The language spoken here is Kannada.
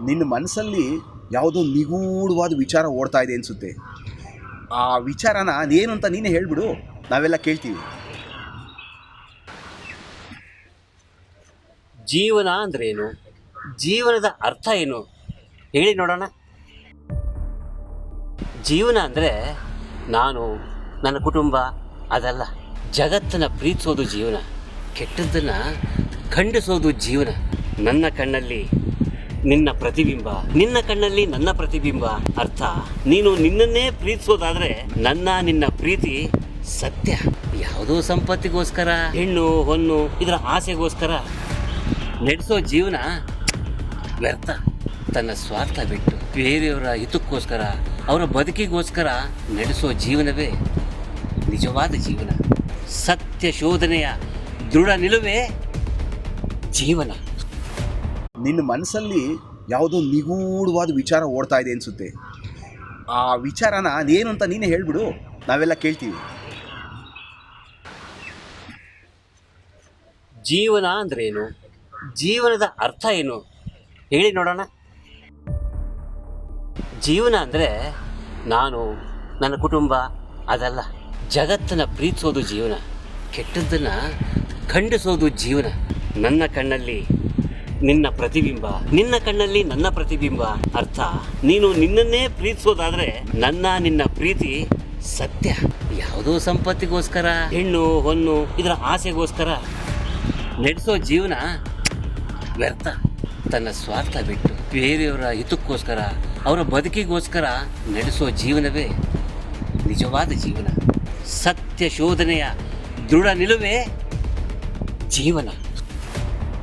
ನಿನ್ನ ಮನಸ್ಸಲ್ಲಿ ಯಾವುದೋ ನಿಗೂಢವಾದ ವಿಚಾರ ಓಡ್ತಾ ಇದೆ ಅನಿಸುತ್ತೆ. ಆ ವಿಚಾರನ ಅದೇನು ಅಂತ ನೀನೇ ಹೇಳಿಬಿಡು, ನಾವೆಲ್ಲ ಕೇಳ್ತೀವಿ. ಜೀವನ ಅಂದ್ರೇನು? ಜೀವನದ ಅರ್ಥ ಏನು ಹೇಳಿ ನೋಡೋಣ. ಜೀವನ ಅಂದರೆ ನಾನು, ನನ್ನ ಕುಟುಂಬ ಅದಲ್ಲ. ಜಗತ್ತನ್ನು ಪ್ರೀತಿಸೋದು ಜೀವನ, ಕೆಟ್ಟದ್ದನ್ನು ಖಂಡಿಸೋದು ಜೀವನ. ನನ್ನ ಕಣ್ಣಲ್ಲಿ ನಿನ್ನ ಪ್ರತಿಬಿಂಬ, ನಿನ್ನ ಕಣ್ಣಲ್ಲಿ ನನ್ನ ಪ್ರತಿಬಿಂಬ. ಅರ್ಥ, ನೀನು ನಿನ್ನನ್ನೇ ಪ್ರೀತಿಸೋದಾದರೆ ನಿನ್ನ ಪ್ರೀತಿ ಸತ್ಯ. ಯಾವುದೋ ಸಂಪತ್ತಿಗೋಸ್ಕರ, ಹೆಣ್ಣು ಹೊನ್ನು ಇದರ ಆಸೆಗೋಸ್ಕರ ನಡೆಸೋ ಜೀವನ ವ್ಯರ್ಥ. ತನ್ನ ಸ್ವಾರ್ಥ ಬಿಟ್ಟು ಬೇರೆಯವರ ಹಿತಕ್ಕೋಸ್ಕರ, ಅವರ ಬದುಕಿಗೋಸ್ಕರ ನಡೆಸೋ ಜೀವನವೇ ನಿಜವಾದ ಜೀವನ. ಸತ್ಯ ಶೋಧನೆಯ ದೃಢ ನಿಲುವೇ ಜೀವನ. ನಿನ್ನ ಮನಸ್ಸಲ್ಲಿ ಯಾವುದೋ ನಿಗೂಢವಾದ ವಿಚಾರ ಓಡ್ತಾ ಇದೆ ಅನಿಸುತ್ತೆ. ಆ ವಿಚಾರನ ಅದೇನು ಅಂತ ನೀನೇ ಹೇಳಿಬಿಡು, ನಾವೆಲ್ಲ ಕೇಳ್ತೀವಿ. ಜೀವನ ಅಂದ್ರೇನು? ಜೀವನದ ಅರ್ಥ ಏನು ಹೇಳಿ ನೋಡೋಣ. ಜೀವನ ಅಂದರೆ ನಾನು, ನನ್ನ ಕುಟುಂಬ ಅದಲ್ಲ. ಜಗತ್ತನ್ನು ಪ್ರೀತಿಸೋದು ಜೀವನ, ಕೆಟ್ಟದ್ದನ್ನು ಖಂಡಿಸೋದು ಜೀವನ. ನನ್ನ ಕಣ್ಣಲ್ಲಿ ನಿನ್ನ ಪ್ರತಿಬಿಂಬ, ನಿನ್ನ ಕಣ್ಣಲ್ಲಿ ನನ್ನ ಪ್ರತಿಬಿಂಬ. ಅರ್ಥ, ನೀನು ನಿನ್ನನ್ನೇ ಪ್ರೀತಿಸೋದಾದರೆ ನಿನ್ನ ಪ್ರೀತಿ ಸತ್ಯ. ಯಾವುದೋ ಸಂಪತ್ತಿಗೋಸ್ಕರ, ಹೆಣ್ಣು ಹೊನ್ನು ಇದರ ಆಸೆಗೋಸ್ಕರ ನಡೆಸೋ ಜೀವನ ವ್ಯರ್ಥ. ತನ್ನ ಸ್ವಾರ್ಥ ಬಿಟ್ಟು ಬೇರೆಯವರ ಹಿತಕ್ಕೋಸ್ಕರ, ಅವರ ಬದುಕಿಗೋಸ್ಕರ ನಡೆಸೋ ಜೀವನವೇ ನಿಜವಾದ ಜೀವನ. ಸತ್ಯ ಶೋಧನೆಯ ದೃಢ ನಿಲುವೇ ಜೀವನ.